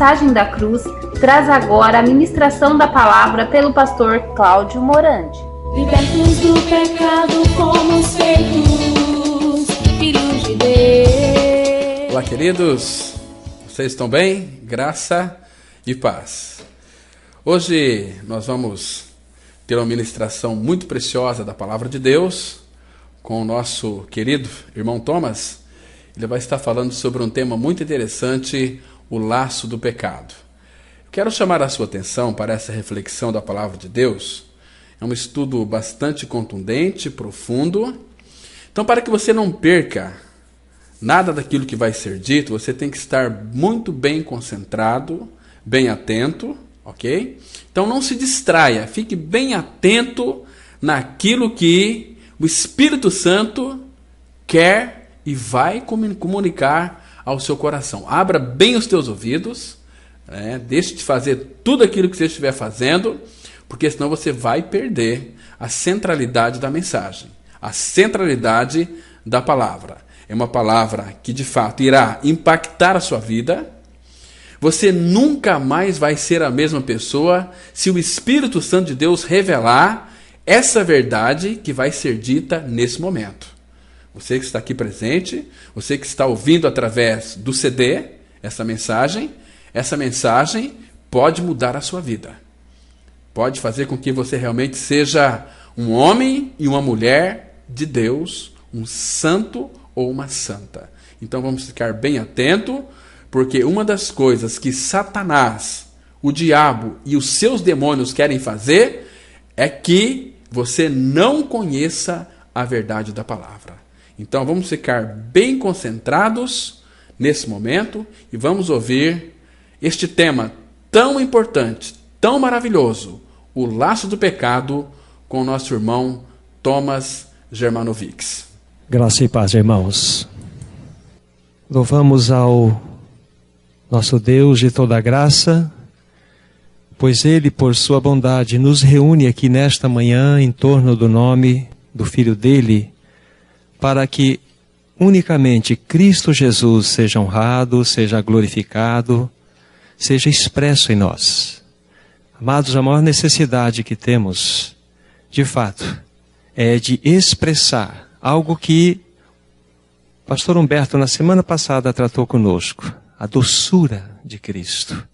mensagem da cruz, traz agora a ministração da palavra pelo pastor Cláudio Morandi. Libertos do pecado, fomos feitos filhos de Deus. Olá, queridos, vocês estão bem? Graça e paz. Hoje nós vamos ter uma ministração muito preciosa da palavra de Deus com o nosso querido irmão Thomas. Ele vai estar falando sobre um tema muito interessante, o laço do pecado. Eu quero chamar a sua atenção para essa reflexão da palavra de Deus. É um estudo bastante contundente, profundo. Então, para que você não perca nada daquilo que vai ser dito, você tem que estar muito bem concentrado, bem atento, ok? Então não se distraia, fique bem atento naquilo que o Espírito Santo quer e vai comunicar ao seu coração. Abra bem os teus ouvidos, deixe de fazer tudo aquilo que você estiver fazendo, porque senão você vai perder a centralidade da mensagem, a centralidade da palavra. É uma palavra que de fato irá impactar a sua vida. Você nunca mais vai ser a mesma pessoa se o Espírito Santo de Deus revelar essa verdade que vai ser dita nesse momento. Você que está aqui presente, você que está ouvindo através do CD, essa mensagem pode mudar a sua vida. Pode fazer com que você realmente seja um homem e uma mulher de Deus, um santo ou uma santa. Então vamos ficar bem atento, porque uma das coisas que Satanás, o diabo e os seus demônios querem fazer é que você não conheça a verdade da palavra. Então vamos ficar bem concentrados nesse momento e vamos ouvir este tema tão importante, tão maravilhoso, o laço do pecado, com o nosso irmão Thomas Germanovics. Graça e paz, irmãos. Louvamos ao nosso Deus de toda graça, pois Ele, por sua bondade, nos reúne aqui nesta manhã em torno do nome do Filho dEle, para que unicamente Cristo Jesus seja honrado, seja glorificado, seja expresso em nós. Amados, a maior necessidade que temos, de fato, é de expressar algo que o pastor Humberto, na semana passada, tratou conosco. A doçura de Cristo,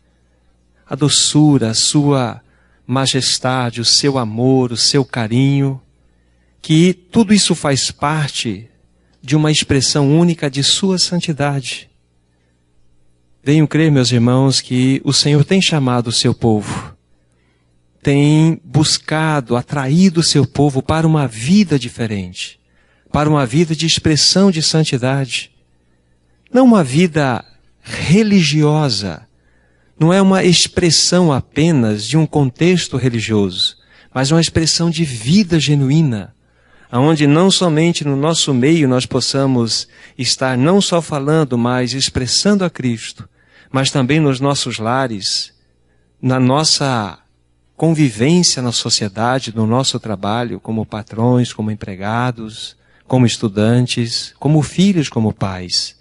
a doçura, a sua majestade, o seu amor, o seu carinho, que tudo isso faz parte de uma expressão única de sua santidade. Venham crer, meus irmãos, que o Senhor tem chamado o seu povo, tem buscado, atraído o seu povo para uma vida diferente, para uma vida de expressão de santidade, não uma vida religiosa, não é uma expressão apenas de um contexto religioso, mas uma expressão de vida genuína, onde não somente no nosso meio nós possamos estar não só falando, mas expressando a Cristo, mas também nos nossos lares, na nossa convivência na sociedade, no nosso trabalho, como patrões, como empregados, como estudantes, como filhos, como pais.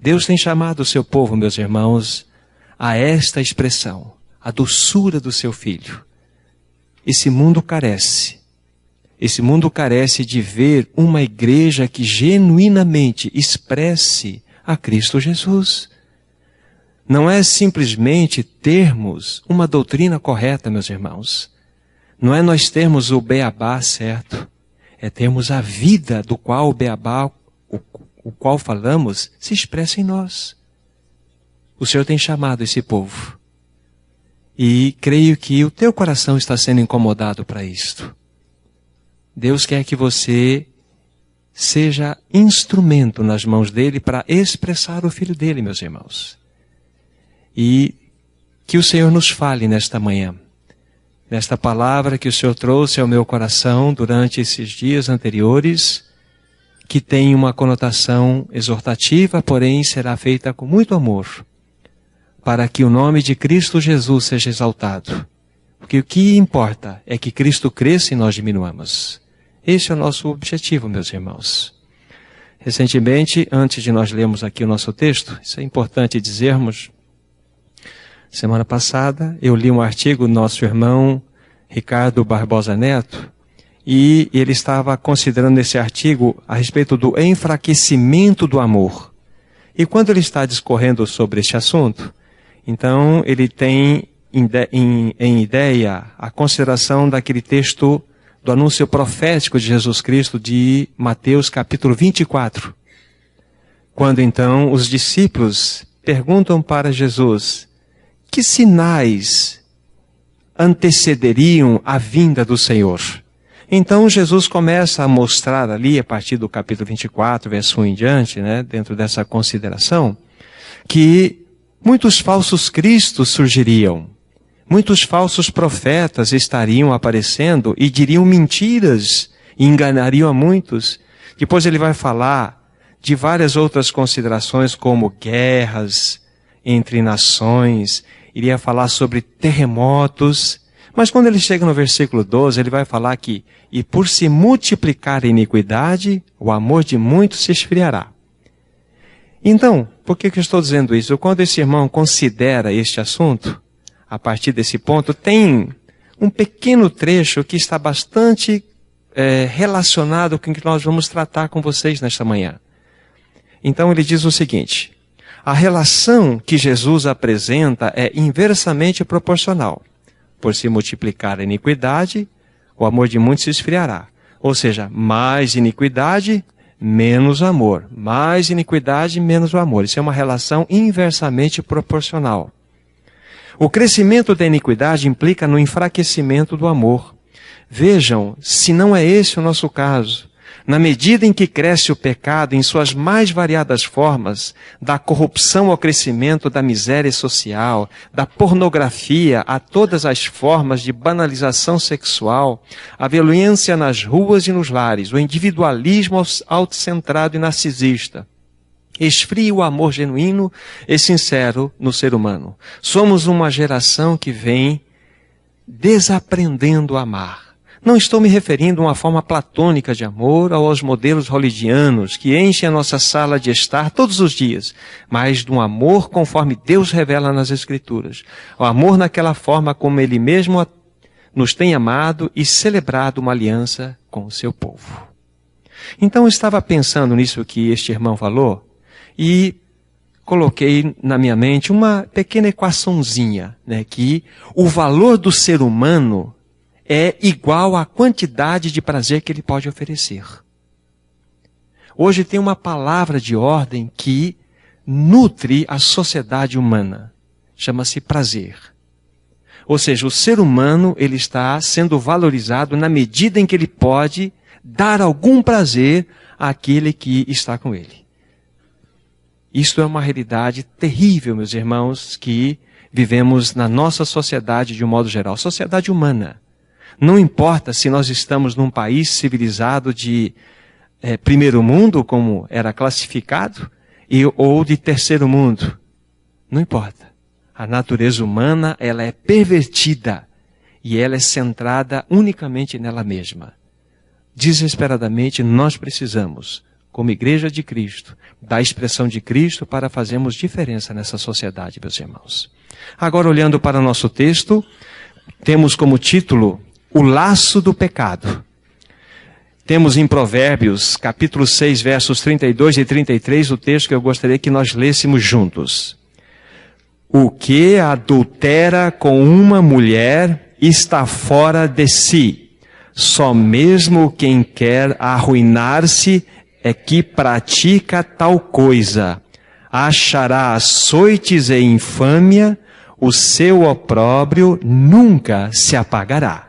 Deus tem chamado o seu povo, meus irmãos, a esta expressão, a doçura do seu Filho. Esse mundo carece de ver uma igreja que genuinamente expresse a Cristo Jesus. Não é simplesmente termos uma doutrina correta, meus irmãos. Não é nós termos o beabá certo. É termos a vida do qual o beabá, o qual falamos, se expressa em nós. O Senhor tem chamado esse povo. E creio que o teu coração está sendo incomodado para isto. Deus quer que você seja instrumento nas mãos dele para expressar o Filho dele, meus irmãos. E que o Senhor nos fale nesta manhã, nesta palavra que o Senhor trouxe ao meu coração durante esses dias anteriores, que tem uma conotação exortativa, porém será feita com muito amor, para que o nome de Cristo Jesus seja exaltado. Porque o que importa é que Cristo cresça e nós diminuamos. Esse é o nosso objetivo, meus irmãos. Recentemente, antes de nós lermos aqui o nosso texto, isso é importante dizermos, Semana passada eu li um artigo do nosso irmão Ricardo Barbosa Neto, e ele estava considerando nesse artigo a respeito do enfraquecimento do amor. E quando ele está discorrendo sobre este assunto, então ele tem em ideia a consideração daquele texto do anúncio profético de Jesus Cristo de Mateus capítulo 24. Quando então os discípulos perguntam para Jesus: que sinais antecederiam a vinda do Senhor? Então Jesus começa a mostrar ali, a partir do capítulo 24, verso 1 em diante, dentro dessa consideração, que muitos falsos cristos surgiriam, muitos falsos profetas estariam aparecendo e diriam mentiras e enganariam a muitos. Depois ele vai falar de várias outras considerações, como guerras entre nações, iria falar sobre terremotos. Mas quando ele chega no versículo 12, ele vai falar que, e por se multiplicar a iniquidade, o amor de muitos se esfriará. Então, por que eu estou dizendo isso? Quando esse irmão considera este assunto, a partir desse ponto, tem um pequeno trecho que está bastante relacionado com o que nós vamos tratar com vocês nesta manhã. Então ele diz o seguinte: a relação que Jesus apresenta é inversamente proporcional. Por se multiplicar a iniquidade, o amor de muitos se esfriará. Ou seja, mais iniquidade, menos amor. Mais iniquidade, menos o amor. Isso é uma relação inversamente proporcional. O crescimento da iniquidade implica no enfraquecimento do amor. Vejam, se não é esse o nosso caso. Na medida em que cresce o pecado em suas mais variadas formas, da corrupção ao crescimento da miséria social, da pornografia a todas as formas de banalização sexual, a violência nas ruas e nos lares, o individualismo autocentrado e narcisista, esfria o amor genuíno e sincero no ser humano. Somos uma geração que vem desaprendendo a amar. Não estou me referindo a uma forma platônica de amor ou aos modelos hollywoodianos que enchem a nossa sala de estar todos os dias, mas de um amor conforme Deus revela nas Escrituras. O amor naquela forma como Ele mesmo nos tem amado e celebrado uma aliança com o seu povo. Então eu estava pensando nisso que este irmão falou e coloquei na minha mente uma pequena equaçãozinha, que o valor do ser humano é igual à quantidade de prazer que ele pode oferecer. Hoje tem uma palavra de ordem que nutre a sociedade humana. Chama-se prazer. Ou seja, o ser humano ele está sendo valorizado na medida em que ele pode dar algum prazer àquele que está com ele. Isto é uma realidade terrível, meus irmãos, que vivemos na nossa sociedade de um modo geral. Sociedade humana. Não importa se nós estamos num país civilizado de primeiro mundo, como era classificado, ou de terceiro mundo. Não importa. A natureza humana, ela é pervertida e ela é centrada unicamente nela mesma. Desesperadamente, nós precisamos, como Igreja de Cristo, da expressão de Cristo para fazermos diferença nessa sociedade, meus irmãos. Agora, olhando para o nosso texto, temos como título o laço do pecado. Temos em Provérbios, capítulo 6, versos 32 e 33, o texto que eu gostaria que nós lêssemos juntos. O que adultera com uma mulher está fora de si. Só mesmo quem quer arruinar-se é que pratica tal coisa. Achará açoites e infâmia, o seu opróbrio nunca se apagará.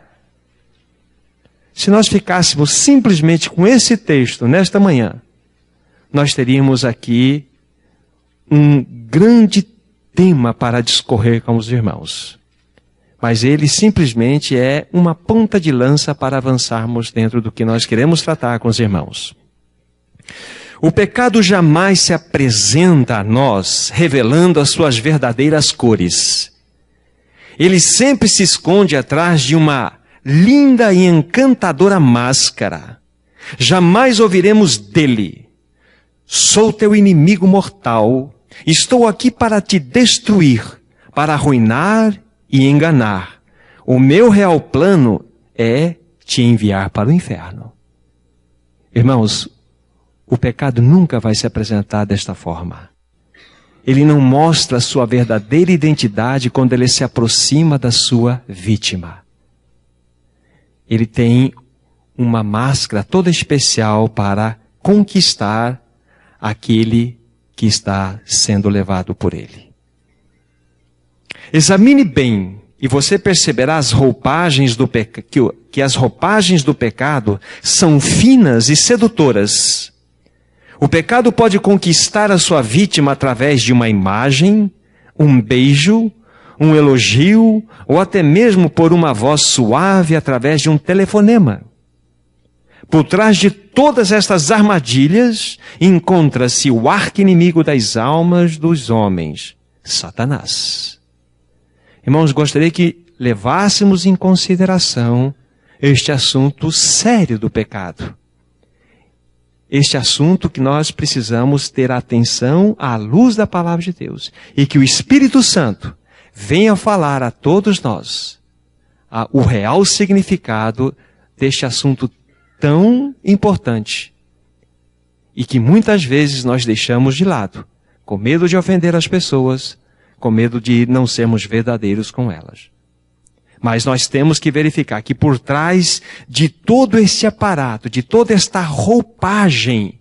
Se nós ficássemos simplesmente com esse texto nesta manhã, nós teríamos aqui um grande tema para discorrer com os irmãos. Mas ele simplesmente é uma ponta de lança para avançarmos dentro do que nós queremos tratar com os irmãos. O pecado jamais se apresenta a nós revelando as suas verdadeiras cores. Ele sempre se esconde atrás de uma linda e encantadora máscara. Jamais ouviremos dele: sou teu inimigo mortal, estou aqui para te destruir, para arruinar e enganar. O meu real plano é te enviar para o inferno. Irmãos, o pecado nunca vai se apresentar desta forma. Ele não mostra a sua verdadeira identidade quando ele se aproxima da sua vítima. Ele tem uma máscara toda especial para conquistar aquele que está sendo levado por ele. Examine bem e você perceberá as roupagens do que as roupagens do pecado são finas e sedutoras. O pecado pode conquistar a sua vítima através de uma imagem, um beijo, um elogio, ou até mesmo por uma voz suave através de um telefonema. Por trás de todas estas armadilhas, encontra-se o arqui-inimigo das almas dos homens, Satanás. Irmãos, gostaria que levássemos em consideração este assunto sério do pecado. Este assunto que nós precisamos ter atenção à luz da palavra de Deus. E que o Espírito Santo venha falar a todos nós o real significado deste assunto tão importante. E que muitas vezes nós deixamos de lado, com medo de ofender as pessoas, com medo de não sermos verdadeiros com elas. Mas nós temos que verificar que por trás de todo esse aparato, de toda esta roupagem,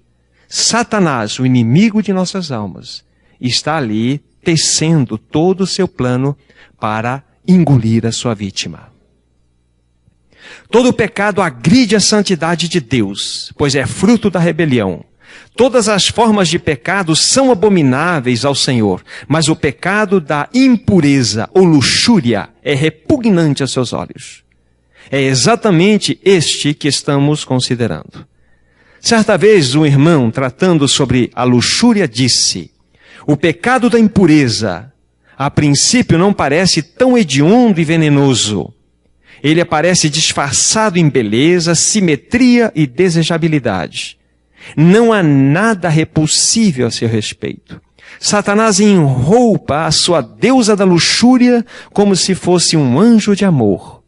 Satanás, o inimigo de nossas almas, está ali tecendo todo o seu plano para engolir a sua vítima. Todo pecado agride a santidade de Deus, pois é fruto da rebelião. Todas as formas de pecado são abomináveis ao Senhor, mas o pecado da impureza ou luxúria é repugnante aos seus olhos. É exatamente este que estamos considerando. Certa vez um irmão, tratando sobre a luxúria, disse: o pecado da impureza, a princípio não parece tão hediondo e venenoso. Ele aparece disfarçado em beleza, simetria e desejabilidade. Não há nada repulsível a seu respeito. Satanás enroupa a sua deusa da luxúria como se fosse um anjo de amor.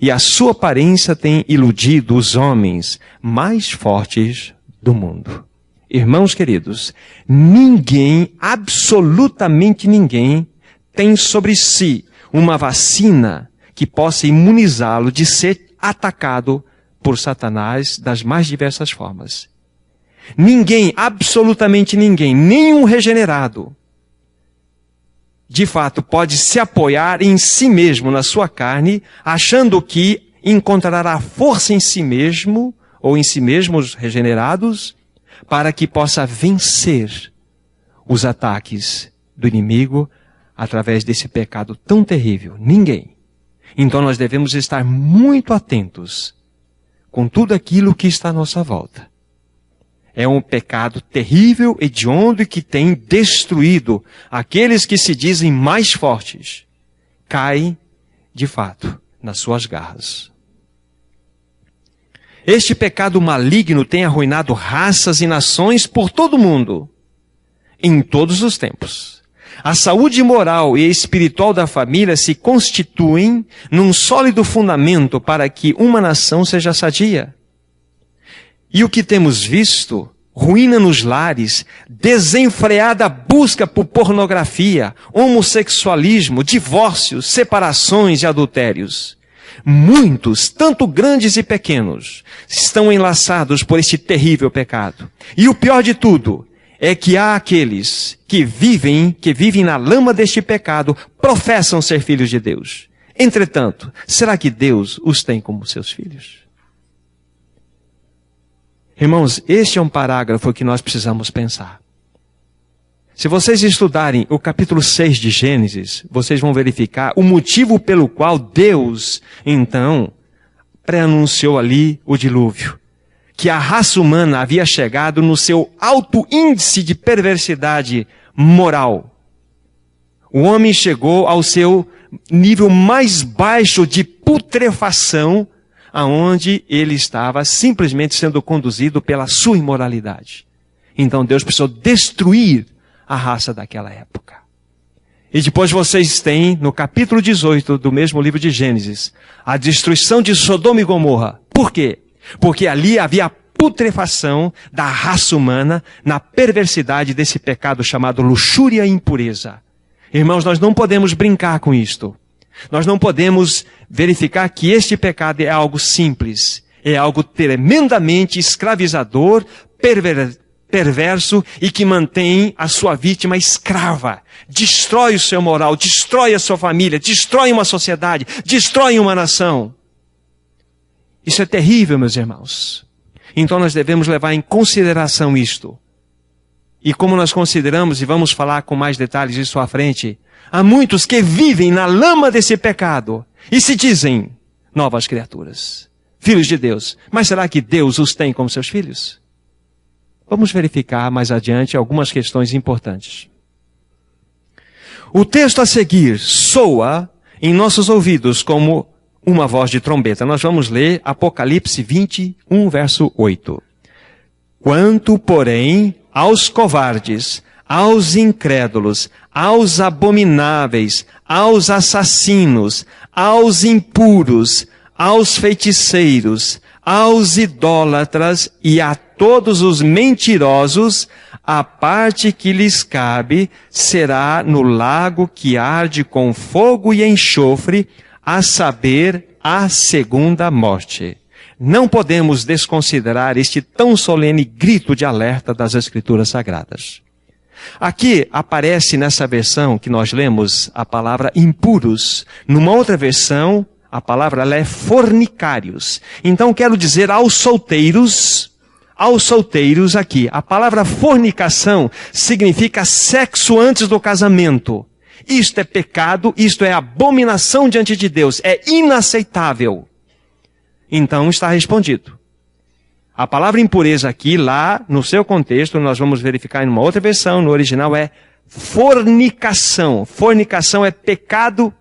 E a sua aparência tem iludido os homens mais fortes do mundo. Irmãos queridos, ninguém, absolutamente ninguém, tem sobre si uma vacina que possa imunizá-lo de ser atacado por Satanás das mais diversas formas. Ninguém, absolutamente ninguém, nenhum regenerado, de fato pode se apoiar em si mesmo, na sua carne, achando que encontrará força em si mesmo, ou em si mesmos regenerados, para que possa vencer os ataques do inimigo através desse pecado tão terrível. Ninguém. Então nós devemos estar muito atentos com tudo aquilo que está à nossa volta. É um pecado terrível, hediondo e que tem destruído aqueles que se dizem mais fortes. Caem, de fato, nas suas garras. Este pecado maligno tem arruinado raças e nações por todo o mundo, em todos os tempos. A saúde moral e espiritual da família se constituem num sólido fundamento para que uma nação seja sadia. E o que temos visto, ruína nos lares, desenfreada busca por pornografia, homossexualismo, divórcios, separações e adultérios. Muitos, tanto grandes e pequenos, estão enlaçados por este terrível pecado. E o pior de tudo é que há aqueles que vivem na lama deste pecado, professam ser filhos de Deus. Entretanto, será que Deus os tem como seus filhos? Irmãos, este é um parágrafo que nós precisamos pensar. Se vocês estudarem o capítulo 6 de Gênesis, vocês vão verificar o motivo pelo qual Deus, então, pré-anunciou ali o dilúvio. Que a raça humana havia chegado no seu alto índice de perversidade moral. O homem chegou ao seu nível mais baixo de putrefação, aonde ele estava simplesmente sendo conduzido pela sua imoralidade. Então Deus precisou destruir a raça daquela época. E depois vocês têm, no capítulo 18 do mesmo livro de Gênesis, a destruição de Sodoma e Gomorra. Por quê? Porque ali havia a putrefação da raça humana na perversidade desse pecado chamado luxúria e impureza. Irmãos, nós não podemos brincar com isto. Nós não podemos verificar que este pecado é algo simples. É algo tremendamente escravizador, perverso e que mantém a sua vítima escrava. Destrói o seu moral, destrói a sua família, destrói uma sociedade, destrói uma nação. Isso é terrível, meus irmãos. Então nós devemos levar em consideração isto. E como nós consideramos, e vamos falar com mais detalhes isso à frente, há muitos que vivem na lama desse pecado e se dizem novas criaturas, filhos de Deus. Mas será que Deus os tem como seus filhos? Vamos verificar mais adiante algumas questões importantes. O texto a seguir soa em nossos ouvidos como uma voz de trombeta. Nós vamos ler Apocalipse 21, verso 8. Quanto, porém, aos covardes, aos incrédulos, aos abomináveis, aos assassinos, aos impuros, aos feiticeiros, aos idólatras e a todos os mentirosos, a parte que lhes cabe será no lago que arde com fogo e enxofre, a saber, a segunda morte. Não podemos desconsiderar este tão solene grito de alerta das Escrituras Sagradas. Aqui aparece nessa versão que nós lemos a palavra impuros. Numa outra versão, a palavra ela é fornicários. Então quero dizer aos solteiros aqui, a palavra fornicação significa sexo antes do casamento. Isto é pecado, isto é abominação diante de Deus, é inaceitável. Então está respondido. A palavra impureza aqui, lá no seu contexto, nós vamos verificar em uma outra versão, no original é fornicação. Fornicação é pecado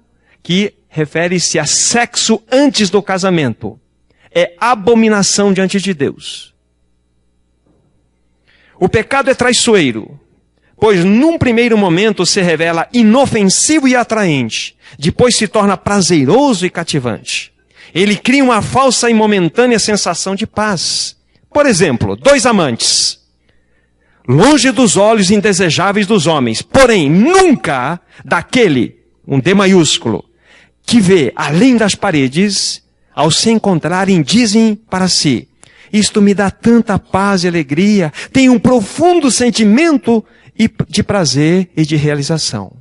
que refere-se a sexo antes do casamento. É abominação diante de Deus. O pecado é traiçoeiro, pois num primeiro momento se revela inofensivo e atraente, depois se torna prazeroso e cativante. Ele cria uma falsa e momentânea sensação de paz. Por exemplo, dois amantes, longe dos olhos indesejáveis dos homens, porém nunca daquele, um D maiúsculo, que vê além das paredes, ao se encontrarem dizem para si, isto me dá tanta paz e alegria, tenho um profundo sentimento de prazer e de realização.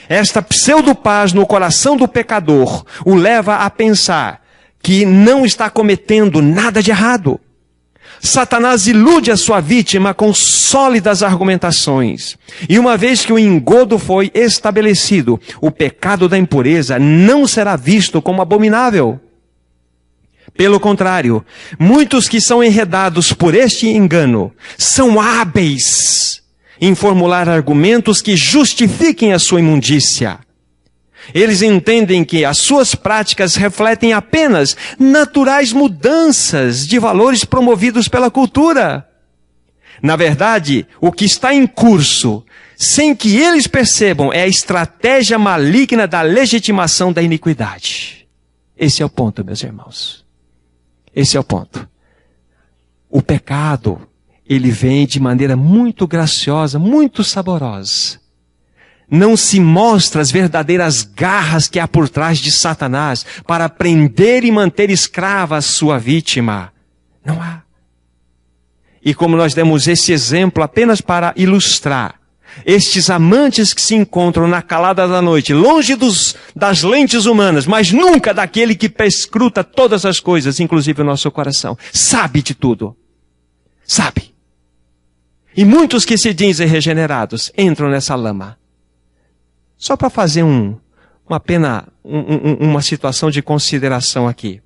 Esta pseudo-paz no coração do pecador o leva a pensar que não está cometendo nada de errado. Satanás ilude a sua vítima com sólidas argumentações. E uma vez que o engodo foi estabelecido, o pecado da impureza não será visto como abominável. Pelo contrário, muitos que são enredados por este engano são hábeis em formular argumentos que justifiquem a sua imundícia. Eles entendem que as suas práticas refletem apenas naturais mudanças de valores promovidos pela cultura. Na verdade, o que está em curso, sem que eles percebam, é a estratégia maligna da legitimação da iniquidade. Esse é o ponto, meus irmãos. Esse é o ponto. O pecado, ele vem de maneira muito graciosa, muito saborosa. Não se mostra as verdadeiras garras que há por trás de Satanás para prender e manter escrava a sua vítima. Não há. E como nós demos esse exemplo apenas para ilustrar, estes amantes que se encontram na calada da noite, longe das lentes humanas, mas nunca daquele que perscruta todas as coisas, inclusive o nosso coração, sabe de tudo. Sabe. E muitos que se dizem regenerados entram nessa lama. Só para fazer uma situação de consideração aqui.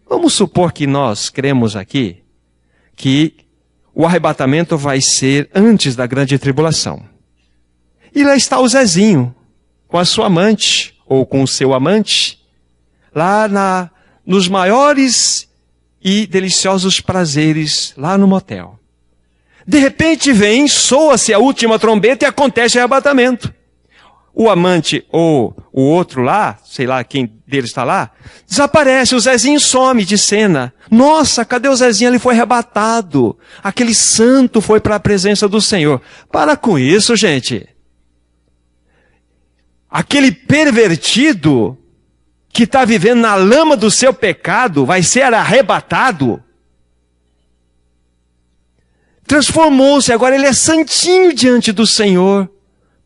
Vamos supor que nós cremos aqui que o arrebatamento vai ser antes da grande tribulação. E lá está o Zezinho, com a sua amante, ou com o seu amante, lá nos maiores e deliciosos prazeres, lá no motel. De repente soa-se a última trombeta e acontece o arrebatamento. o amante ou o outro lá, sei lá quem deles está lá, desaparece, o Zezinho some de cena. Nossa, cadê o Zezinho? Ele foi arrebatado. Aquele santo foi para a presença do Senhor. Para com isso, gente. Aquele pervertido que está vivendo na lama do seu pecado vai ser arrebatado. Transformou-se, agora ele é santinho diante do Senhor.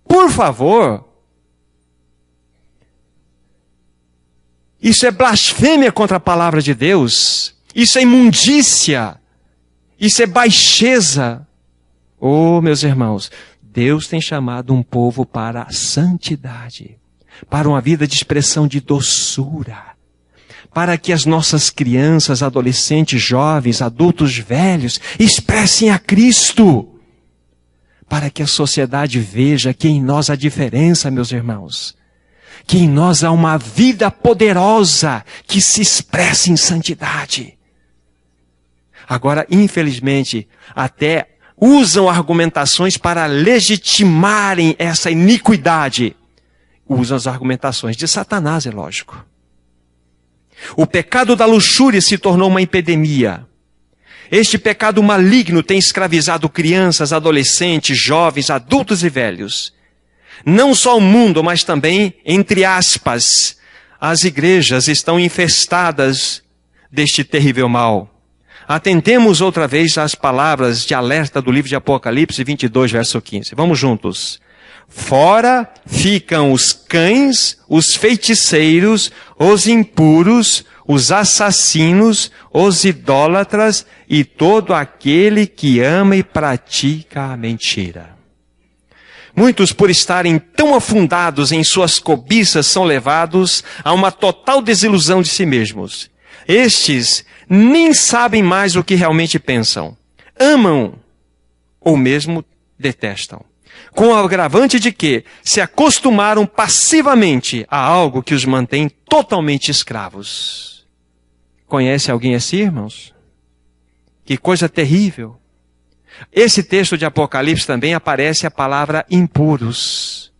Por favor. Isso é blasfêmia contra a palavra de Deus. Isso é imundícia. Isso é baixeza. Oh, meus irmãos, Deus tem chamado um povo para a santidade, para uma vida de expressão de doçura, para que as nossas crianças, adolescentes, jovens, adultos, velhos, expressem a Cristo, para que a sociedade veja que em nós há diferença, meus irmãos, que em nós há uma vida poderosa que se expressa em santidade. Agora, infelizmente, até usam argumentações para legitimarem essa iniquidade. Usam as argumentações de Satanás, é lógico. O pecado da luxúria se tornou uma epidemia. Este pecado maligno tem escravizado crianças, adolescentes, jovens, adultos e velhos. Não só o mundo, mas também, entre aspas, as igrejas estão infestadas deste terrível mal. Atentemos outra vez às palavras de alerta do livro de Apocalipse 22, verso 15. Vamos juntos. Fora ficam os cães, os feiticeiros, os impuros, os assassinos, os idólatras e todo aquele que ama e pratica a mentira. Muitos, por estarem tão afundados em suas cobiças, são levados a uma total desilusão de si mesmos. Estes nem sabem mais o que realmente pensam. Amam ou mesmo detestam. Com o agravante de que se acostumaram passivamente a algo que os mantém totalmente escravos. Conhece alguém assim, irmãos? Que coisa terrível. Esse texto de Apocalipse também aparece a palavra impuros.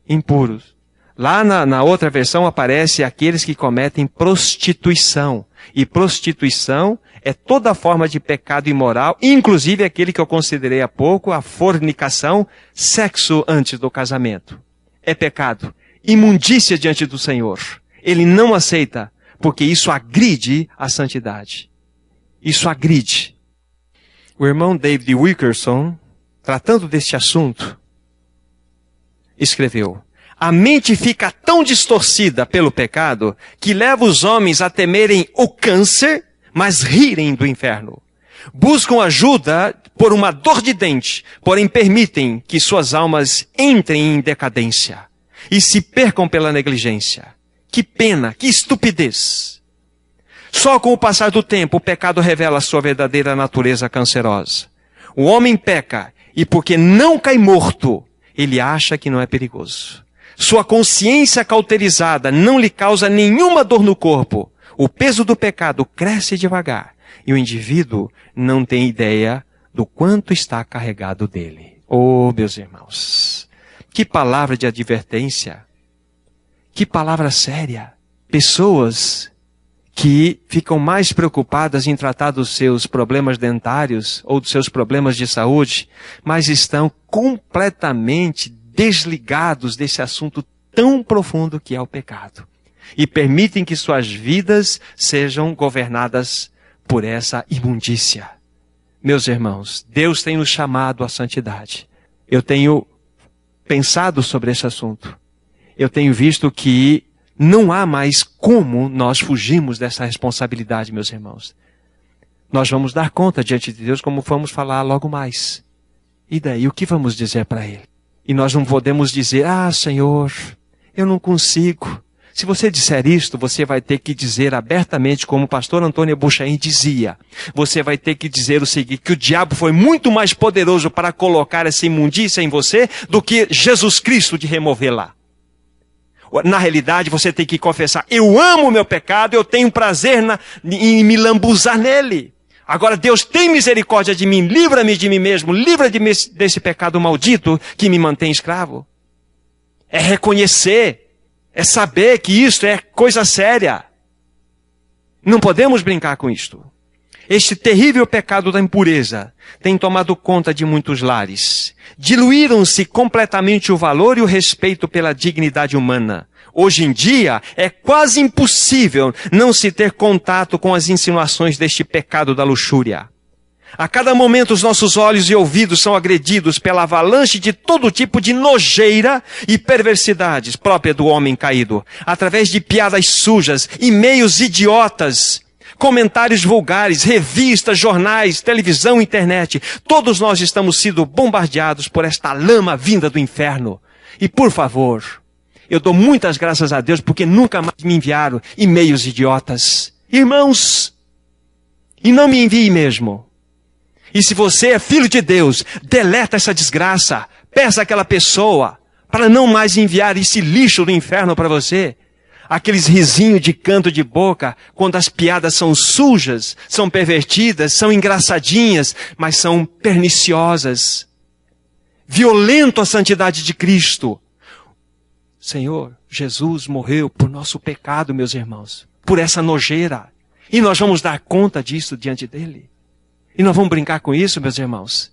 Impuros. Lá na outra versão aparece aqueles que cometem prostituição. E prostituição é toda forma de pecado imoral, inclusive aquele que eu considerei há pouco, a fornicação, sexo antes do casamento. É pecado, imundícia diante do Senhor. Ele não aceita, porque isso agride a santidade. Isso agride. O irmão David Wilkerson, tratando deste assunto, escreveu: a mente fica tão distorcida pelo pecado que leva os homens a temerem o câncer, mas rirem do inferno. Buscam ajuda por uma dor de dente, porém permitem que suas almas entrem em decadência e se percam pela negligência. Que pena, que estupidez! Só com o passar do tempo o pecado revela sua verdadeira natureza cancerosa. O homem peca e porque não cai morto, ele acha que não é perigoso. Sua consciência cauterizada não lhe causa nenhuma dor no corpo. O peso do pecado cresce devagar e o indivíduo não tem ideia do quanto está carregado dele. Oh, meus irmãos, que palavra de advertência, que palavra séria. Pessoas que ficam mais preocupadas em tratar dos seus problemas dentários ou dos seus problemas de saúde, mas estão completamente desligados desse assunto tão profundo que é o pecado. E permitem que suas vidas sejam governadas por essa imundícia. Meus irmãos, Deus tem nos chamado à santidade. Eu tenho pensado sobre esse assunto. Eu tenho visto que não há mais como nós fugirmos dessa responsabilidade, meus irmãos. Nós vamos dar conta diante de Deus, como vamos falar logo mais. E daí, o que vamos dizer para Ele? E nós não podemos dizer: ah, Senhor, eu não consigo. Se você disser isto, você vai ter que dizer abertamente, como o pastor Antônio Buchaim dizia. Você vai ter que dizer o seguinte, que o diabo foi muito mais poderoso para colocar essa imundícia em você do que Jesus Cristo de removê-la. Na realidade, você tem que confessar: eu amo o meu pecado, eu tenho prazer em me lambuzar nele. Agora, Deus tem misericórdia de mim, livra-me de mim mesmo, livra-me desse pecado maldito que me mantém escravo. é reconhecer, é saber que isto é coisa séria. Não podemos brincar com isto. Este terrível pecado da impureza tem tomado conta de muitos lares. Diluíram-se completamente o valor e o respeito pela dignidade humana. Hoje em dia, é quase impossível não se ter contato com as insinuações deste pecado da luxúria. A cada momento os nossos olhos e ouvidos são agredidos pela avalanche de todo tipo de nojeira e perversidades própria do homem caído, através de piadas sujas, e-mails idiotas, comentários vulgares, revistas, jornais, televisão, internet. Todos nós estamos sendo bombardeados por esta lama vinda do inferno. E por favor, eu dou muitas graças a Deus porque nunca mais me enviaram e-mails idiotas. Irmãos, e não me envie mesmo. E se você é filho de Deus, deleta essa desgraça. Peça àquela pessoa para não mais enviar esse lixo do inferno para você. Aqueles risinhos de canto de boca, quando as piadas são sujas, são pervertidas, são engraçadinhas, mas são perniciosas. Violento a santidade de Cristo. Senhor, Jesus morreu por nosso pecado, meus irmãos, por essa nojeira. E nós vamos dar conta disso diante dele. E nós vamos brincar com isso, meus irmãos.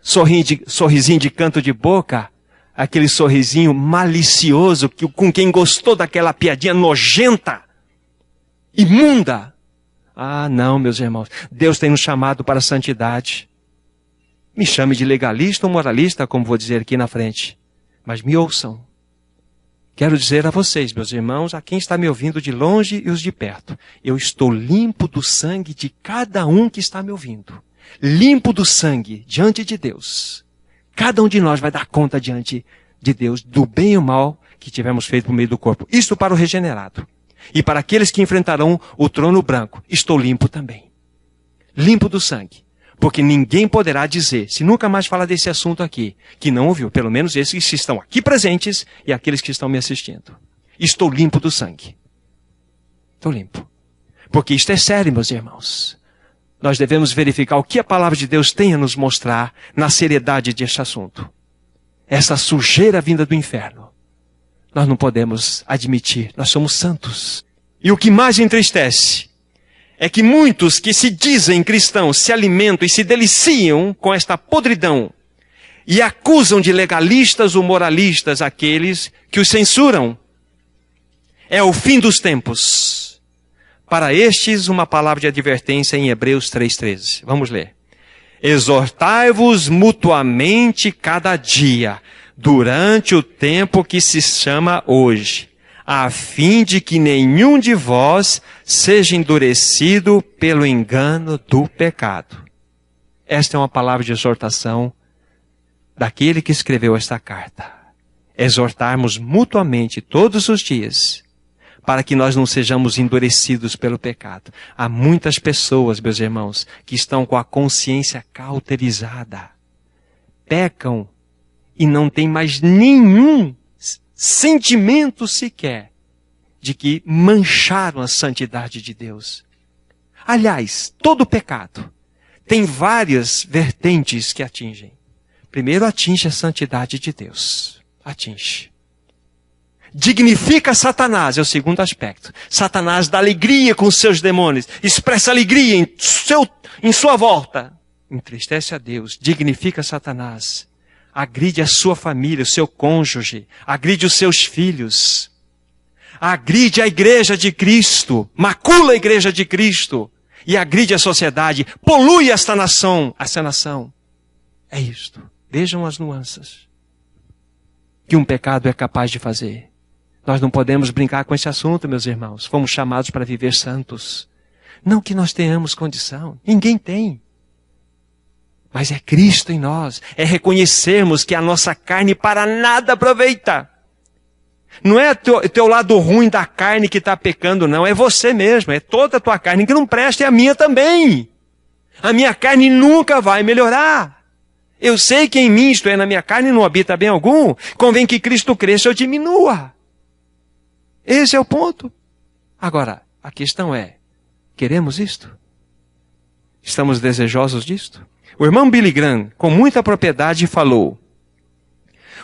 Sorrisinho de canto de boca, aquele sorrisinho malicioso com quem gostou daquela piadinha nojenta, imunda. Ah, não, meus irmãos. Deus tem nos chamado para a santidade. Me chame de legalista ou moralista, como vou dizer aqui na frente. Mas me ouçam. Quero dizer a vocês, meus irmãos, a quem está me ouvindo de longe e os de perto, eu estou limpo do sangue de cada um que está me ouvindo. Limpo do sangue diante de Deus. Cada um de nós vai dar conta diante de Deus do bem e o mal que tivemos feito por meio do corpo. Isto para o regenerado. E para aqueles que enfrentarão o trono branco, estou limpo também. Limpo do sangue. Porque ninguém poderá dizer, se nunca mais falar desse assunto aqui, que não ouviu, pelo menos esses que estão aqui presentes e aqueles que estão me assistindo. Estou limpo do sangue. Estou limpo. Porque isto é sério, meus irmãos. Nós devemos verificar o que a palavra de Deus tem a nos mostrar na seriedade deste assunto. Essa sujeira vinda do inferno. Nós não podemos admitir, nós somos santos. E o que mais entristece é que muitos que se dizem cristãos se alimentam e se deliciam com esta podridão e acusam de legalistas ou moralistas aqueles que os censuram. É o fim dos tempos. Para estes, uma palavra de advertência em Hebreus 3,13. Vamos ler. Exortai-vos mutuamente cada dia, durante o tempo que se chama hoje, a fim de que nenhum de vós seja endurecido pelo engano do pecado. Esta é uma palavra de exortação daquele que escreveu esta carta. Exortarmos mutuamente todos os dias, para que nós não sejamos endurecidos pelo pecado. Há muitas pessoas, meus irmãos, que estão com a consciência cauterizada. Pecam e não têm mais nenhum sentimento sequer de que mancharam a santidade de Deus. Aliás, todo pecado tem várias vertentes que atingem. Primeiro, atinge a santidade de Deus. Atinge. Dignifica Satanás, é o segundo aspecto. Satanás dá alegria com os seus demônios, expressa alegria em sua volta. Entristece a Deus, dignifica Satanás. Agride a sua família, o seu cônjuge, agride os seus filhos, agride a igreja de Cristo, macula a igreja de Cristo e agride a sociedade, polui esta nação. É isto. Vejam as nuances que um pecado é capaz de fazer. Nós não podemos brincar com esse assunto, meus irmãos. Fomos chamados para viver santos. Não que nós tenhamos condição, ninguém tem. Mas é Cristo em nós, é reconhecermos que a nossa carne para nada aproveita. Não é teu lado ruim da carne que está pecando, não. É você mesmo, é toda a tua carne que não presta, é a minha também. A minha carne nunca vai melhorar. Eu sei que em mim, isto é, na minha carne, não habita bem algum. Convém que Cristo cresça ou diminua. Esse é o ponto. Agora, a questão é, queremos isto? Estamos desejosos disto? O irmão Billy Graham, com muita propriedade, falou: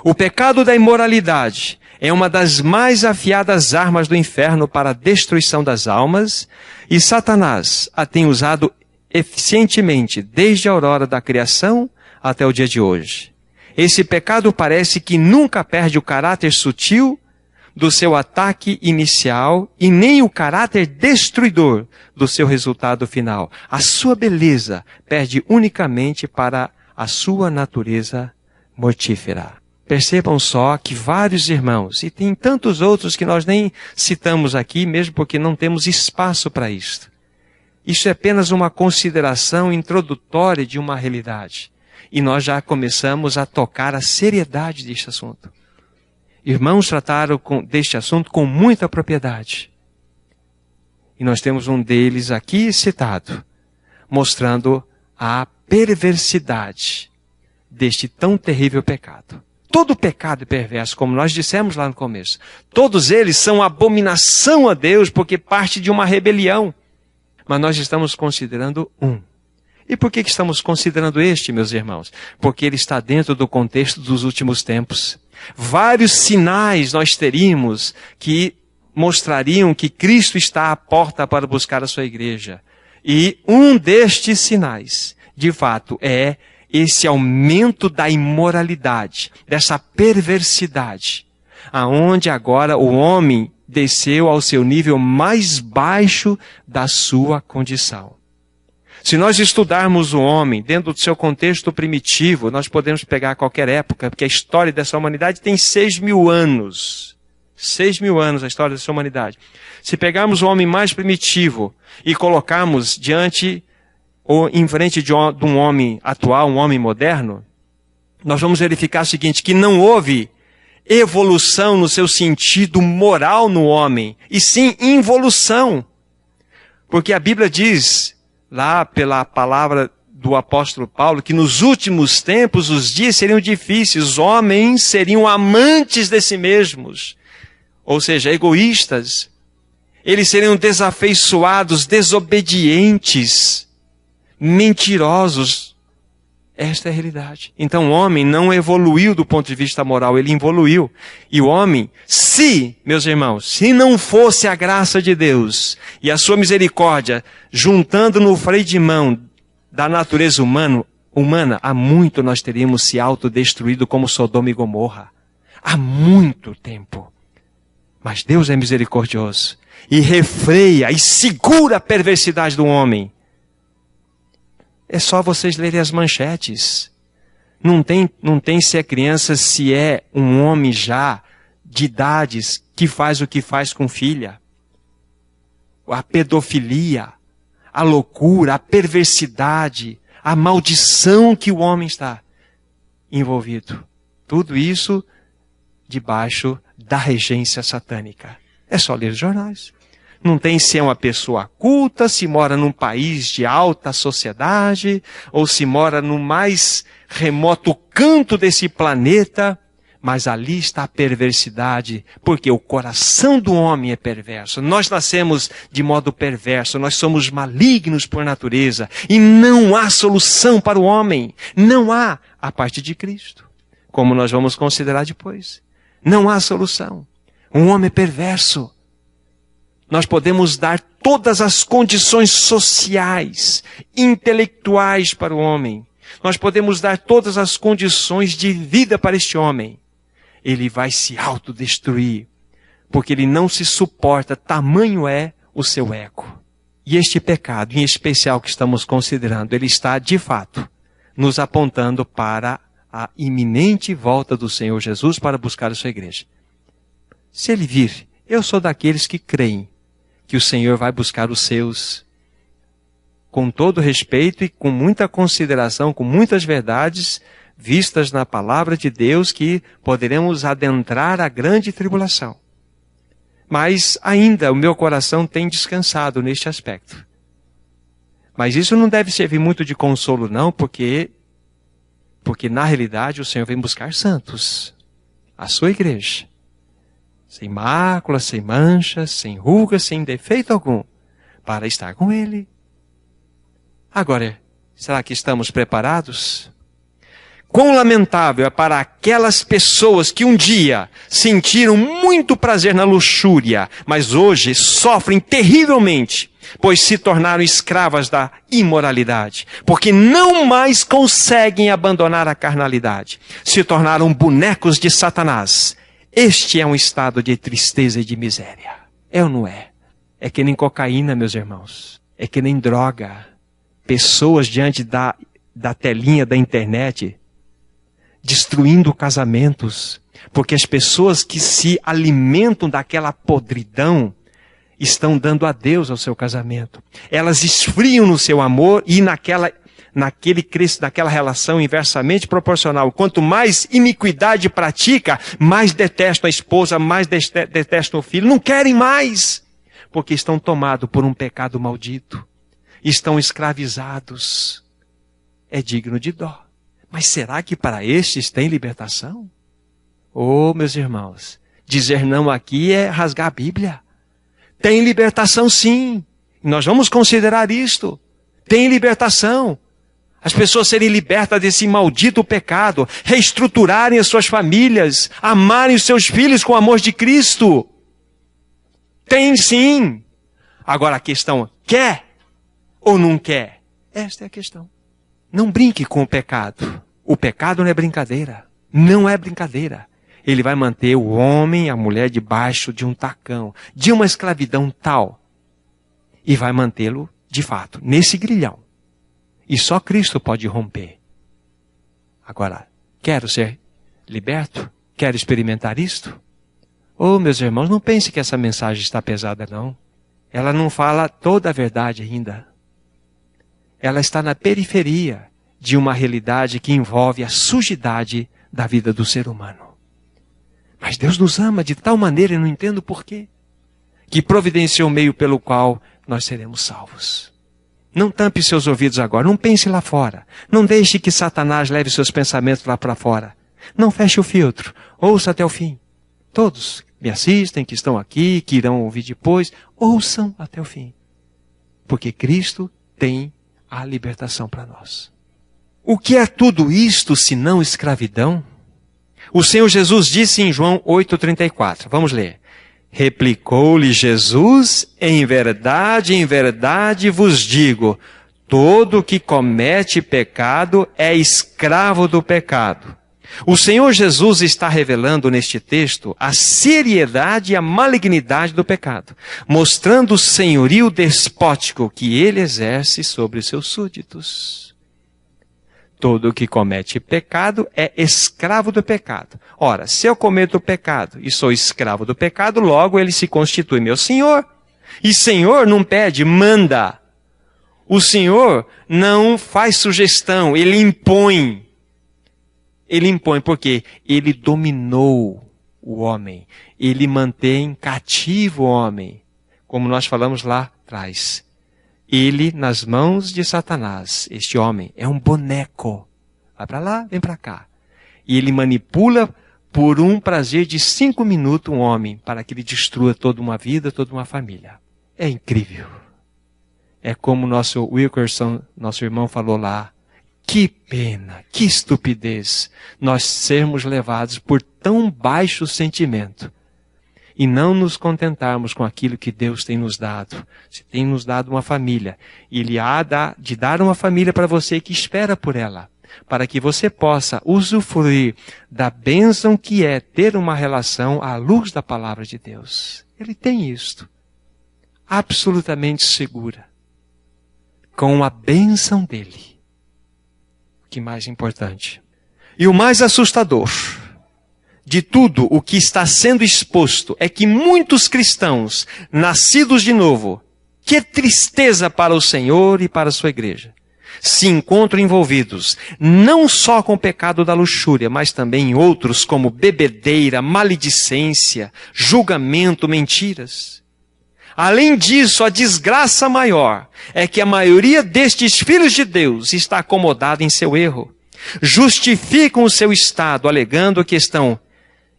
O pecado da imoralidade é uma das mais afiadas armas do inferno para a destruição das almas, e Satanás a tem usado eficientemente desde a aurora da criação até o dia de hoje. Esse pecado parece que nunca perde o caráter sutil do seu ataque inicial e nem o caráter destruidor do seu resultado final. A sua beleza perde unicamente para a sua natureza mortífera. Percebam só que vários irmãos, e tem tantos outros que nós nem citamos aqui, mesmo porque não temos espaço para isto. Isso é apenas uma consideração introdutória de uma realidade. E nós já começamos a tocar a seriedade deste assunto. Irmãos trataram deste assunto com muita propriedade. E nós temos um deles aqui citado, mostrando a perversidade deste tão terrível pecado. Todo pecado é perverso, como nós dissemos lá no começo. Todos eles são abominação a Deus, porque parte de uma rebelião. Mas nós estamos considerando um. E por que estamos considerando este, meus irmãos? Porque ele está dentro do contexto dos últimos tempos. Vários sinais nós teríamos que mostrariam que Cristo está à porta para buscar a sua igreja. E um destes sinais, de fato, é esse aumento da imoralidade, dessa perversidade, aonde agora o homem desceu ao seu nível mais baixo da sua condição. Se nós estudarmos o homem dentro do seu contexto primitivo, nós podemos pegar qualquer época, porque a história dessa humanidade tem 6.000 anos. 6.000 anos a história dessa humanidade. Se pegarmos o homem mais primitivo e colocarmos diante ou em frente de um homem atual, um homem moderno, nós vamos verificar o seguinte, que não houve evolução no seu sentido moral no homem, e sim involução. Porque a Bíblia diz, lá pela palavra do apóstolo Paulo, que nos últimos tempos os dias seriam difíceis, os homens seriam amantes de si mesmos, ou seja, egoístas. Eles seriam desafeiçoados, desobedientes, mentirosos. Esta é a realidade. Então o homem não evoluiu do ponto de vista moral, ele evoluiu. E o homem, meus irmãos, se não fosse a graça de Deus e a sua misericórdia, juntando no freio de mão da natureza humana, há muito nós teríamos se autodestruído como Sodoma e Gomorra. Há muito tempo. Mas Deus é misericordioso e refreia e segura a perversidade do homem. É só vocês lerem as manchetes. Não tem se é criança, se é um homem já de idades que faz o que faz com filha. A pedofilia, a loucura, a perversidade, a maldição que o homem está envolvido. Tudo isso debaixo da regência satânica. É só ler os jornais. Não tem se é uma pessoa culta, se mora num país de alta sociedade, ou se mora no mais remoto canto desse planeta, mas ali está a perversidade, porque o coração do homem é perverso. Nós nascemos de modo perverso, nós somos malignos por natureza, e não há solução para o homem. Não há a partir de Cristo, como nós vamos considerar depois. Não há solução. Um homem perverso. Nós podemos dar todas as condições sociais, intelectuais para o homem. Nós podemos dar todas as condições de vida para este homem. Ele vai se autodestruir, porque ele não se suporta, tamanho é o seu ego. E este pecado, em especial que estamos considerando, ele está, de fato, nos apontando para a iminente volta do Senhor Jesus para buscar a sua igreja. Se ele vir, eu sou daqueles que creem que o Senhor vai buscar os seus, com todo respeito e com muita consideração, com muitas verdades vistas na palavra de Deus, que poderemos adentrar a grande tribulação. Mas ainda o meu coração tem descansado neste aspecto. Mas isso não deve servir muito de consolo não, porque na realidade o Senhor vem buscar santos, a sua igreja. Sem mácula, sem manchas, sem rugas, sem defeito algum, para estar com Ele. Agora, será que estamos preparados? Quão lamentável é para aquelas pessoas que um dia sentiram muito prazer na luxúria, mas hoje sofrem terrivelmente, pois se tornaram escravas da imoralidade, porque não mais conseguem abandonar a carnalidade, se tornaram bonecos de Satanás. Este é um estado de tristeza e de miséria. É ou não é? É que nem cocaína, meus irmãos. É que nem droga. Pessoas diante da telinha da internet destruindo casamentos, porque as pessoas que se alimentam daquela podridão estão dando adeus ao seu casamento. Elas esfriam no seu amor e naquela relação inversamente proporcional. Quanto mais iniquidade pratica, mais detestam a esposa, mais detestam o filho. Não querem mais, porque estão tomados por um pecado maldito. Estão escravizados. É digno de dó. Mas será que para estes tem libertação? Oh, meus irmãos, dizer não aqui é rasgar a Bíblia. Tem libertação sim. Nós vamos considerar isto. Tem libertação. As pessoas serem libertas desse maldito pecado, reestruturarem as suas famílias, amarem os seus filhos com o amor de Cristo. Tem sim. Agora a questão, quer ou não quer? Esta é a questão. Não brinque com o pecado. O pecado não é brincadeira. Não é brincadeira. Ele vai manter o homem e a mulher debaixo de um tacão, de uma escravidão tal. E vai mantê-lo, de fato, nesse grilhão. E só Cristo pode romper. Agora, quero ser liberto? Quero experimentar isto? Oh, meus irmãos, não pense que essa mensagem está pesada, não. Ela não fala toda a verdade ainda. Ela está na periferia de uma realidade que envolve a sujidade da vida do ser humano. Mas Deus nos ama de tal maneira, eu não entendo porquê, que providenciou o meio pelo qual nós seremos salvos. Não tampe seus ouvidos agora, não pense lá fora. Não deixe que Satanás leve seus pensamentos lá para fora. Não feche o filtro, ouça até o fim. Todos me assistem, que estão aqui, que irão ouvir depois, ouçam até o fim. Porque Cristo tem a libertação para nós. O que é tudo isto senão escravidão? O Senhor Jesus disse em João 8,34. Vamos ler. Replicou-lhe Jesus, em verdade vos digo, todo que comete pecado é escravo do pecado. O Senhor Jesus está revelando neste texto a seriedade e a malignidade do pecado, mostrando o senhorio despótico que ele exerce sobre os seus súditos. Todo que comete pecado é escravo do pecado. Ora, se eu cometo pecado e sou escravo do pecado, logo ele se constitui meu senhor. E senhor não pede, manda. O senhor não faz sugestão, ele impõe. Ele impõe porque ele dominou o homem. Ele mantém cativo o homem. Como nós falamos lá atrás. Ele nas mãos de Satanás, este homem, é um boneco. Vai para lá, vem para cá. E ele manipula por um prazer de 5 minutos um homem para que ele destrua toda uma vida, toda uma família. É incrível. É como o nosso Wilkerson, nosso irmão, falou lá. Que pena, que estupidez nós sermos levados por tão baixo sentimento e não nos contentarmos com aquilo que Deus tem nos dado. Se tem nos dado uma família, Ele há de dar uma família para você que espera por ela, para que você possa usufruir da bênção que é ter uma relação à luz da palavra de Deus. Ele tem isto, absolutamente segura, com a bênção dEle. Que mais importante. E o mais assustador de tudo o que está sendo exposto é que muitos cristãos, nascidos de novo, que tristeza para o Senhor e para a sua igreja, se encontram envolvidos não só com o pecado da luxúria, mas também em outros como bebedeira, maledicência, julgamento, mentiras. Além disso, a desgraça maior é que a maioria destes filhos de Deus está acomodada em seu erro. Justificam o seu estado, alegando que estão,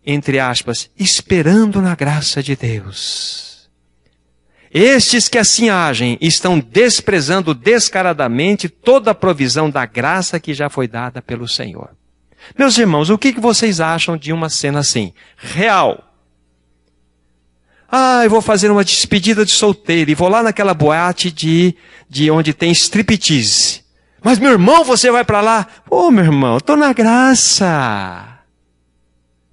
entre aspas, esperando na graça de Deus. Estes que assim agem estão desprezando descaradamente toda a provisão da graça que já foi dada pelo Senhor. Meus irmãos, o que vocês acham de uma cena assim? Real. Eu vou fazer uma despedida de solteiro e vou lá naquela boate de onde tem striptease. Mas, meu irmão, você vai para lá? Meu irmão, estou na graça.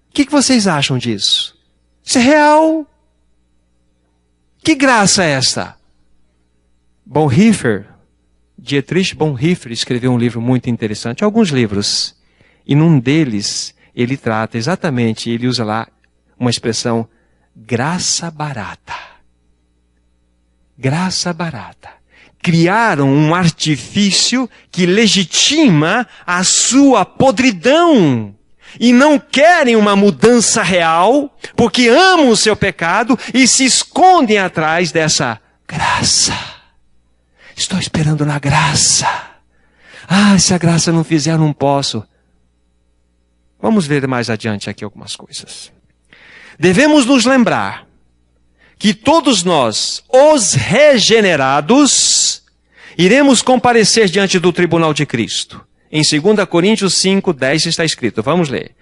O que vocês acham disso? Isso é real. Que graça é esta? Dietrich Bonhoeffer escreveu um livro muito interessante, alguns livros. E num deles, ele trata exatamente, ele usa lá uma expressão, graça barata. Graça barata. Criaram um artifício que legitima a sua podridão. E não querem uma mudança real, porque amam o seu pecado e se escondem atrás dessa graça. Estou esperando na graça. Se a graça não fizer, não posso. Vamos ver mais adiante aqui algumas coisas. Devemos nos lembrar que todos nós, os regenerados, iremos comparecer diante do tribunal de Cristo. Em 2 Coríntios 5:10 está escrito, vamos ler.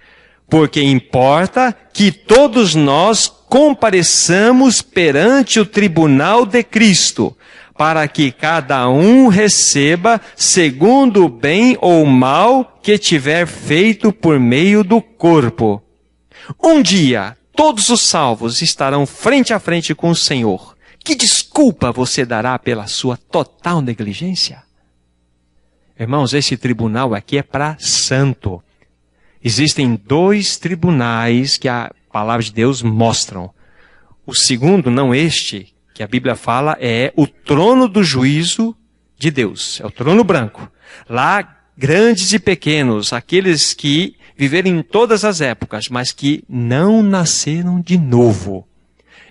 Porque importa que todos nós compareçamos perante o tribunal de Cristo, para que cada um receba segundo o bem ou mal que tiver feito por meio do corpo. Um dia, todos os salvos estarão frente a frente com o Senhor. Que desculpa você dará pela sua total negligência? Irmãos, esse tribunal aqui é para santo. Existem 2 tribunais que a palavra de Deus mostram. O segundo, não este, que a Bíblia fala, é o trono do juízo de Deus. É o trono branco. Lá, grandes e pequenos, aqueles que viveram em todas as épocas, mas que não nasceram de novo.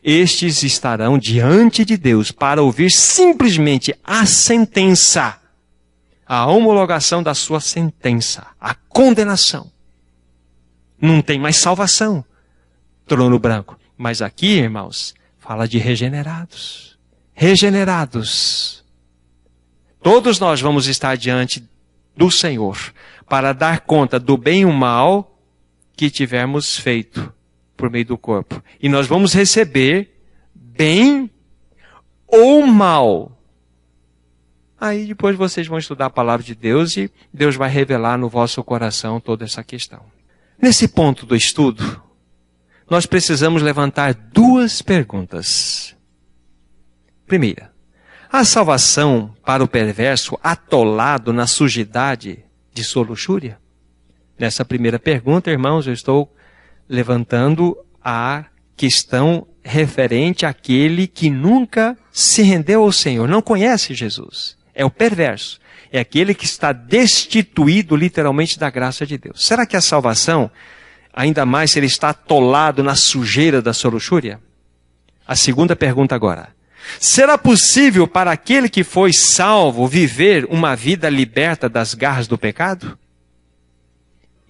Estes estarão diante de Deus para ouvir simplesmente a sentença, a homologação da sua sentença, a condenação. Não tem mais salvação. Trono branco. Mas aqui, irmãos, fala de regenerados. Regenerados. Todos nós vamos estar diante do Senhor para dar conta do bem e o mal que tivermos feito por meio do corpo. E nós vamos receber bem ou mal. Aí depois vocês vão estudar a palavra de Deus e Deus vai revelar no vosso coração toda essa questão. Nesse ponto do estudo, nós precisamos levantar 2 perguntas. Primeira, a salvação para o perverso atolado na sujidade de sua luxúria? Nessa primeira pergunta, irmãos, eu estou levantando a questão referente àquele que nunca se rendeu ao Senhor, não conhece Jesus. É o perverso. É aquele que está destituído literalmente da graça de Deus. Será que a salvação, ainda mais se ele está atolado na sujeira da sua luxúria? A segunda pergunta agora. Será possível para aquele que foi salvo viver uma vida liberta das garras do pecado?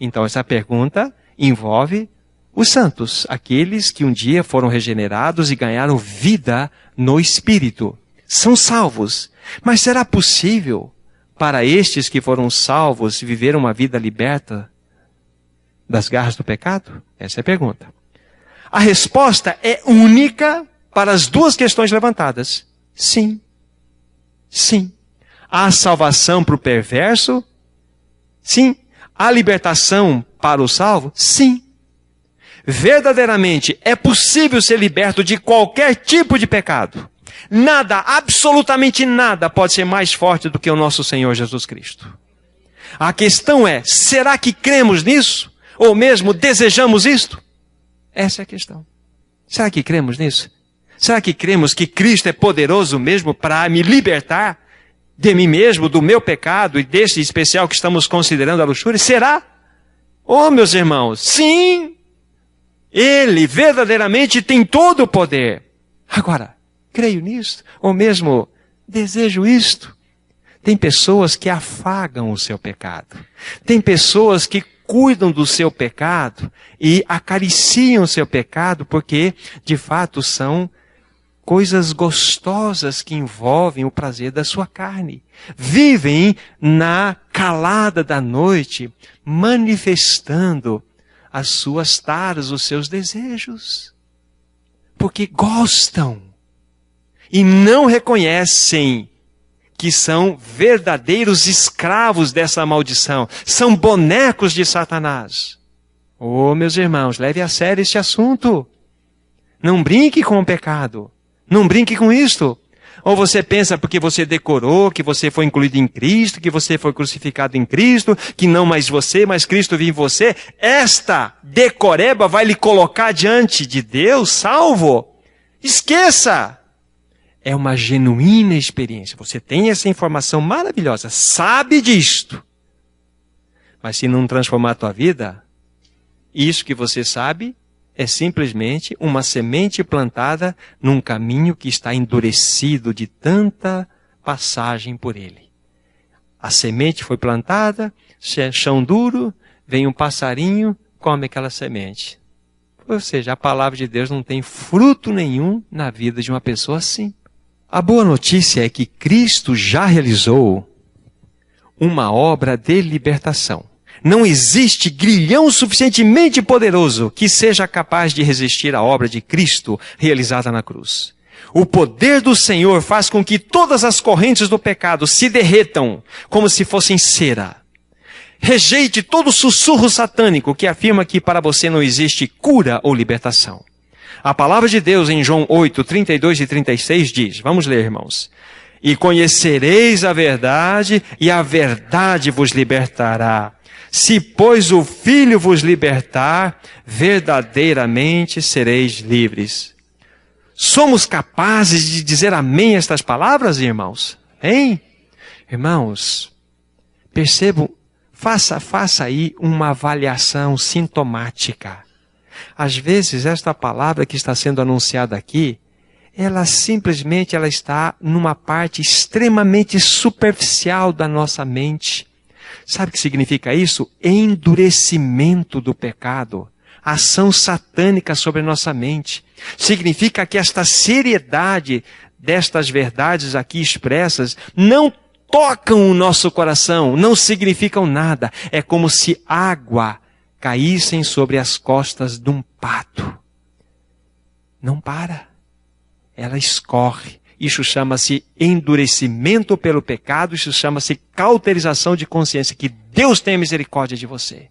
Então essa pergunta envolve os santos, aqueles que um dia foram regenerados e ganharam vida no Espírito. São salvos. Mas será possível para estes que foram salvos viver uma vida liberta das garras do pecado? Essa é a pergunta. A resposta é única para as 2 questões levantadas. Sim. Sim. Há salvação para o perverso? Sim. Há libertação para o salvo? Sim. Verdadeiramente é possível ser liberto de qualquer tipo de pecado. Nada, absolutamente nada pode ser mais forte do que o nosso Senhor Jesus Cristo. A questão é, será que cremos nisso? Ou mesmo desejamos isto? Essa é a questão. Será que cremos nisso? Será que cremos que Cristo é poderoso mesmo para me libertar de mim mesmo, do meu pecado e deste especial que estamos considerando a luxúria? Será? Oh, meus irmãos, sim! Ele verdadeiramente tem todo o poder. Agora, creio nisto, ou mesmo desejo isto. Tem pessoas que afagam o seu pecado. Tem pessoas que cuidam do seu pecado e acariciam o seu pecado porque, de fato, são coisas gostosas que envolvem o prazer da sua carne. Vivem na calada da noite, manifestando as suas taras, os seus desejos. Porque gostam e não reconhecem que são verdadeiros escravos dessa maldição. São bonecos de Satanás. Oh, meus irmãos, leve a sério este assunto. Não brinque com o pecado. Não brinque com isto. Ou você pensa porque você decorou, que você foi incluído em Cristo, que você foi crucificado em Cristo, que não mais você, mas Cristo vive em você. Esta decoreba vai lhe colocar diante de Deus salvo? Esqueça! É uma genuína experiência. Você tem essa informação maravilhosa, sabe disto. Mas se não transformar a tua vida, isso que você sabe é simplesmente uma semente plantada num caminho que está endurecido de tanta passagem por ele. A semente foi plantada, chão duro, vem um passarinho, come aquela semente. Ou seja, a palavra de Deus não tem fruto nenhum na vida de uma pessoa assim. A boa notícia é que Cristo já realizou uma obra de libertação. Não existe grilhão suficientemente poderoso que seja capaz de resistir à obra de Cristo realizada na cruz. O poder do Senhor faz com que todas as correntes do pecado se derretam como se fossem cera. Rejeite todo sussurro satânico que afirma que para você não existe cura ou libertação. A palavra de Deus em João 8, 32 e 36 diz, vamos ler, irmãos. E conhecereis a verdade, e a verdade vos libertará. Se, pois, o Filho vos libertar, verdadeiramente sereis livres. Somos capazes de dizer amém a estas palavras, irmãos? Hein? Irmãos, percebam, faça aí uma avaliação sintomática. Às vezes, esta palavra que está sendo anunciada aqui, ela simplesmente está numa parte extremamente superficial da nossa mente. Sabe o que significa isso? Endurecimento do pecado. Ação satânica sobre a nossa mente. Significa que esta seriedade destas verdades aqui expressas não tocam o nosso coração, não significam nada. É como se água caíssem sobre as costas de um pato. Não para. Ela escorre. Isso chama-se endurecimento pelo pecado, isso chama-se cauterização de consciência. Que Deus tenha misericórdia de você.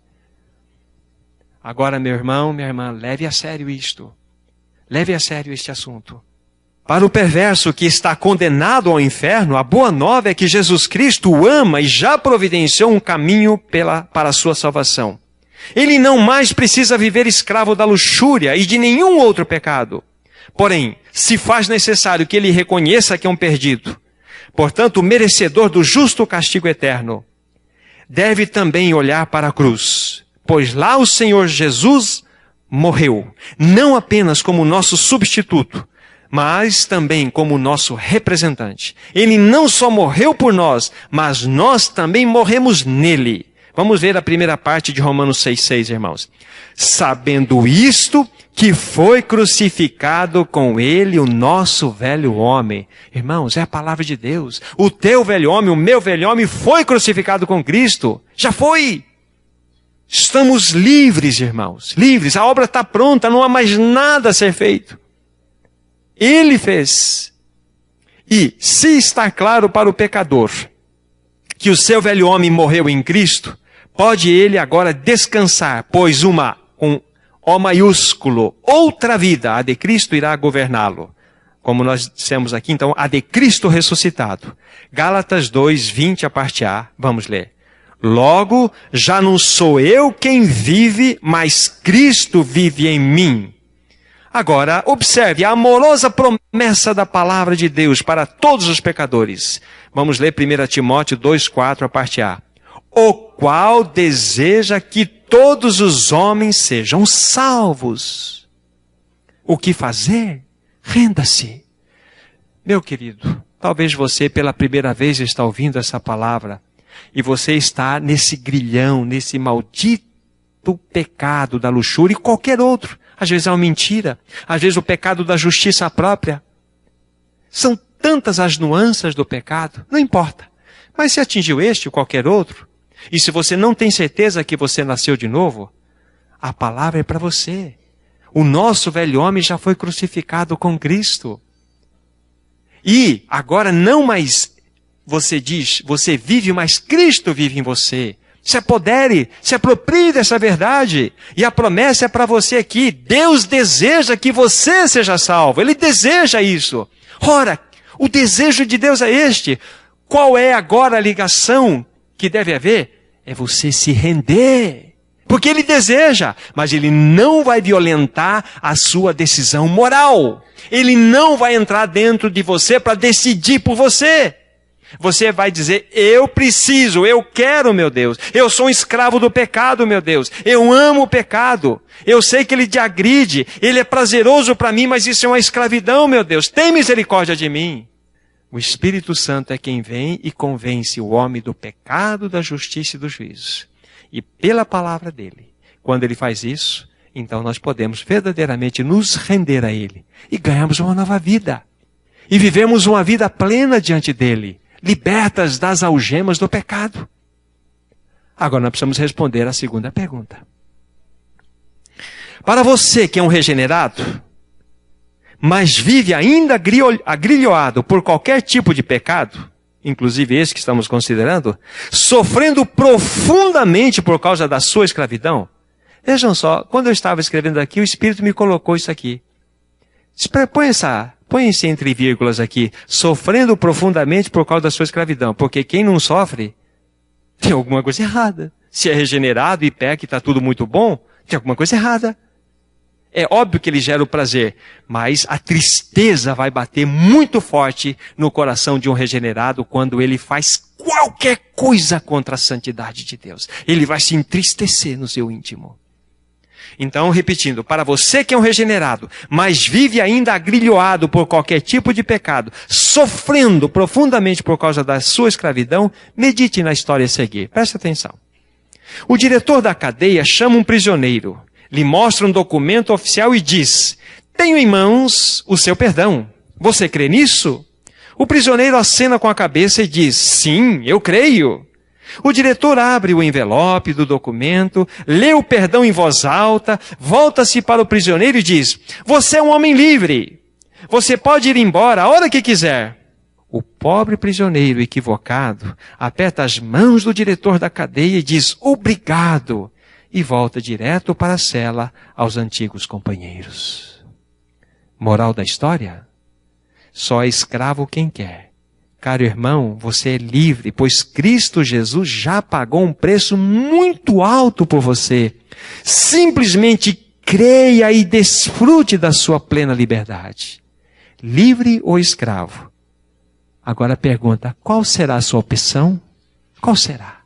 Agora, meu irmão, minha irmã, leve a sério isto. Leve a sério este assunto. Para o perverso que está condenado ao inferno, a boa nova é que Jesus Cristo o ama e já providenciou um caminho para a sua salvação. Ele não mais precisa viver escravo da luxúria e de nenhum outro pecado. Porém, se faz necessário que ele reconheça que é um perdido, portanto, merecedor do justo castigo eterno, deve também olhar para a cruz, pois lá o Senhor Jesus morreu, não apenas como nosso substituto, mas também como nosso representante. Ele não só morreu por nós, mas nós também morremos nele. Vamos ver a primeira parte de Romanos 6,6, irmãos. Sabendo isto, que foi crucificado com ele o nosso velho homem. Irmãos, é a palavra de Deus. O teu velho homem, o meu velho homem foi crucificado com Cristo. Já foi. Estamos livres, irmãos. Livres. A obra está pronta, não há mais nada a ser feito. Ele fez. E se está claro para o pecador que o seu velho homem morreu em Cristo, pode ele agora descansar, pois com O maiúsculo, outra vida, a de Cristo irá governá-lo. Como nós dissemos aqui, então, a de Cristo ressuscitado. Gálatas 2, 20, a parte A, vamos ler. Logo, já não sou eu quem vive, mas Cristo vive em mim. Agora, observe a amorosa promessa da palavra de Deus para todos os pecadores. Vamos ler 1 Timóteo 2, 4, a parte A. O qual deseja que todos os homens sejam salvos. O que fazer? Renda-se. Meu querido, talvez você pela primeira vez está ouvindo essa palavra e você está nesse grilhão, nesse maldito pecado da luxúria e qualquer outro. Às vezes é uma mentira, às vezes o pecado da justiça própria. São tantas as nuances do pecado, não importa. Mas se atingiu este ou qualquer outro, e se você não tem certeza que você nasceu de novo, a palavra é para você. O nosso velho homem já foi crucificado com Cristo. E agora não mais você diz, você vive, mas Cristo vive em você. Se apodere, se aproprie dessa verdade. E a promessa é para você aqui. Deus deseja que você seja salvo. Ele deseja isso. Ora, o desejo de Deus é este. Qual é agora a ligação que deve haver? É você se render. Porque Ele deseja, mas Ele não vai violentar a sua decisão moral. Ele não vai entrar dentro de você para decidir por você. Você vai dizer, eu preciso, eu quero, meu Deus. Eu sou um escravo do pecado, meu Deus. Eu amo o pecado. Eu sei que ele te agride, ele é prazeroso para mim, mas isso é uma escravidão, meu Deus. Tem misericórdia de mim. O Espírito Santo é quem vem e convence o homem do pecado, da justiça e do juízo. E pela palavra dele, quando ele faz isso, então nós podemos verdadeiramente nos render a ele. E ganhamos uma nova vida. E vivemos uma vida plena diante dele. Libertas das algemas do pecado. Agora nós precisamos responder a segunda pergunta. Para você que é um regenerado, mas vive ainda agrilhoado por qualquer tipo de pecado, inclusive esse que estamos considerando, sofrendo profundamente por causa da sua escravidão. Vejam só, quando eu estava escrevendo aqui, o Espírito me colocou isso aqui. Põe-se entre vírgulas aqui, sofrendo profundamente por causa da sua escravidão. Porque quem não sofre, tem alguma coisa errada. Se é regenerado e peca e está tudo muito bom, tem alguma coisa errada. É óbvio que ele gera o prazer, mas a tristeza vai bater muito forte no coração de um regenerado quando ele faz qualquer coisa contra a santidade de Deus. Ele vai se entristecer no seu íntimo. Então, repetindo, para você que é um regenerado, mas vive ainda agrilhoado por qualquer tipo de pecado, sofrendo profundamente por causa da sua escravidão, medite na história a seguir. Preste atenção. O diretor da cadeia chama um prisioneiro, lhe mostra um documento oficial e diz, tenho em mãos o seu perdão. Você crê nisso? O prisioneiro acena com a cabeça e diz, sim, eu creio. O diretor abre o envelope do documento, lê o perdão em voz alta, volta-se para o prisioneiro e diz, você é um homem livre. Você pode ir embora a hora que quiser. O pobre prisioneiro equivocado aperta as mãos do diretor da cadeia e diz, obrigado. E volta direto para a cela aos antigos companheiros. Moral da história? Só é escravo quem quer. Caro irmão, você é livre, pois Cristo Jesus já pagou um preço muito alto por você. Simplesmente creia e desfrute da sua plena liberdade. Livre ou escravo? Agora pergunta, qual será a sua opção? Qual será?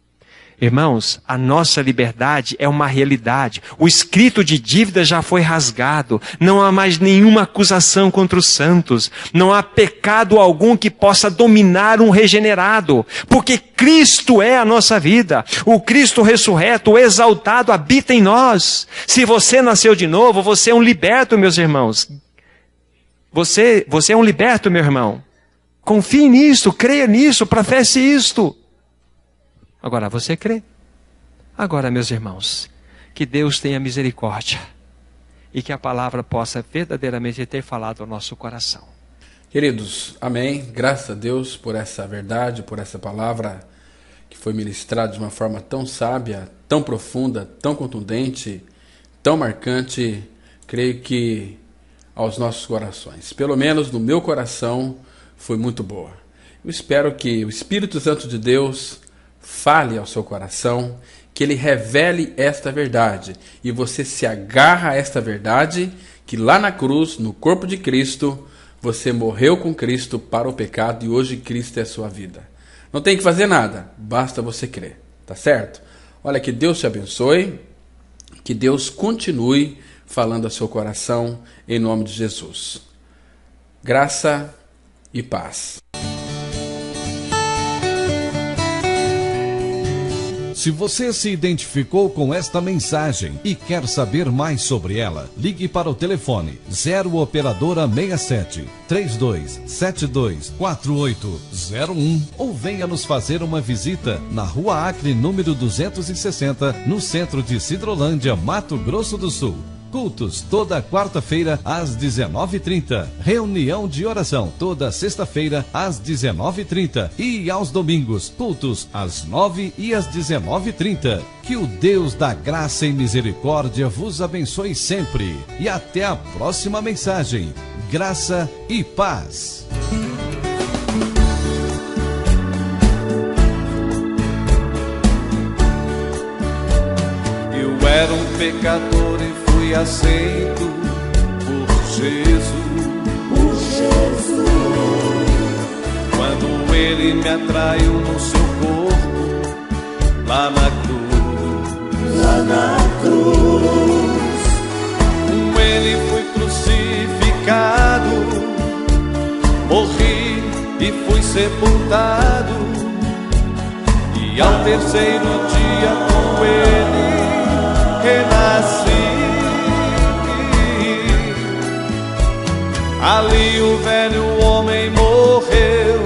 Irmãos, a nossa liberdade é uma realidade. O escrito de dívida já foi rasgado. Não há mais nenhuma acusação contra os santos. Não há pecado algum que possa dominar um regenerado. Porque Cristo é a nossa vida. O Cristo ressurreto, o exaltado, habita em nós. Se você nasceu de novo, você é um liberto, meus irmãos. Você é um liberto, meu irmão. Confie nisso, creia nisso, professe isto. Agora você crê? Agora, meus irmãos, que Deus tenha misericórdia e que a palavra possa verdadeiramente ter falado ao nosso coração. Queridos, amém. Graças a Deus por essa verdade, por essa palavra que foi ministrada de uma forma tão sábia, tão profunda, tão contundente, tão marcante, creio que aos nossos corações. Pelo menos no meu coração foi muito boa. Eu espero que o Espírito Santo de Deus fale ao seu coração, que ele revele esta verdade e você se agarra a esta verdade, que lá na cruz, no corpo de Cristo, você morreu com Cristo para o pecado e hoje Cristo é a sua vida. Não tem que fazer nada, basta você crer, tá certo? Olha, que Deus te abençoe, que Deus continue falando ao seu coração em nome de Jesus. Graça e paz. Se você se identificou com esta mensagem e quer saber mais sobre ela, ligue para o telefone 0 operadora 67 3272 4801 ou venha nos fazer uma visita na Rua Acre, número 260, no centro de Sidrolândia, Mato Grosso do Sul. Cultos toda quarta-feira às 19h30. Reunião de oração toda sexta-feira às 19h30. E aos domingos, cultos às 9h e às 19h30. Que o Deus da graça e misericórdia vos abençoe sempre. E até a próxima mensagem. Graça e paz. Eu era um pecador e fui aceito por Jesus. Quando Ele me atraiu no seu corpo, lá na cruz, com Ele fui crucificado, morri e fui sepultado, e ao terceiro dia com Ele renasci. Ali o velho homem morreu,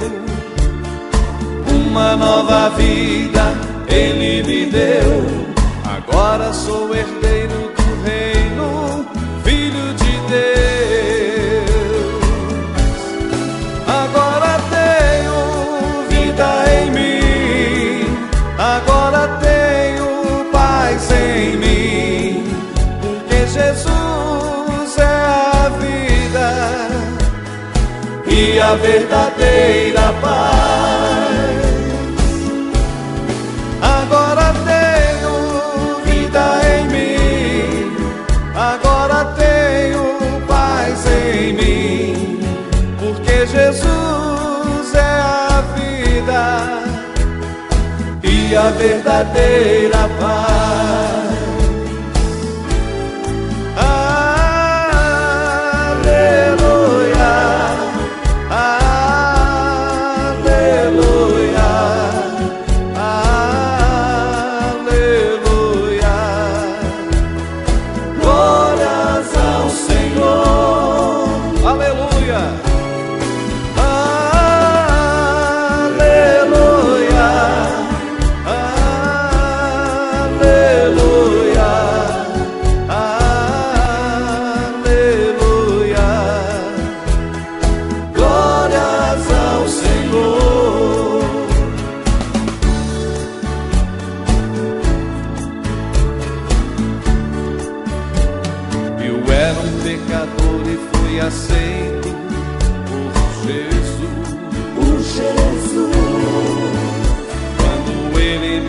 uma nova vida Ele me deu. Agora sou herdeiro do reino, filho de Deus. Agora tenho vida em mim, agora tenho paz em mim, porque Jesus é a vida e a verdadeira paz. Agora tenho vida em mim, agora tenho paz em mim, porque Jesus é a vida e a verdadeira paz.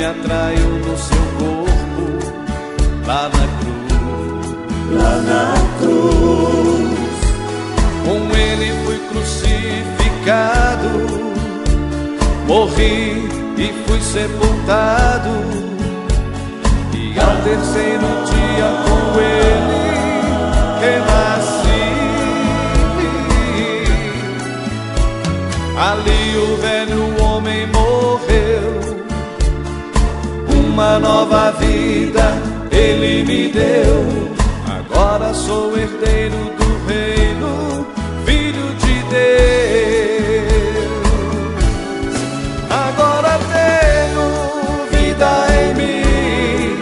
Atraiu no seu corpo, lá na cruz, com Ele fui crucificado, morri e fui sepultado, e ao terceiro dia com Ele renasci. Ali o velho homem morreu, uma nova vida Ele me deu. Agora sou herdeiro do reino, filho de Deus. Agora tenho vida em mim,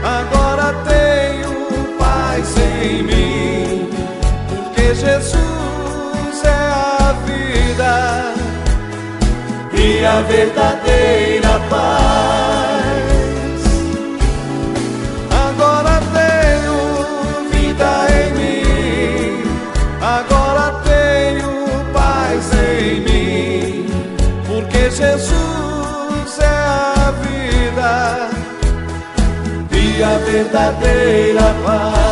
agora tenho paz em mim, porque Jesus é a vida e a verdadeira paz. Jesus é a vida e a verdadeira paz.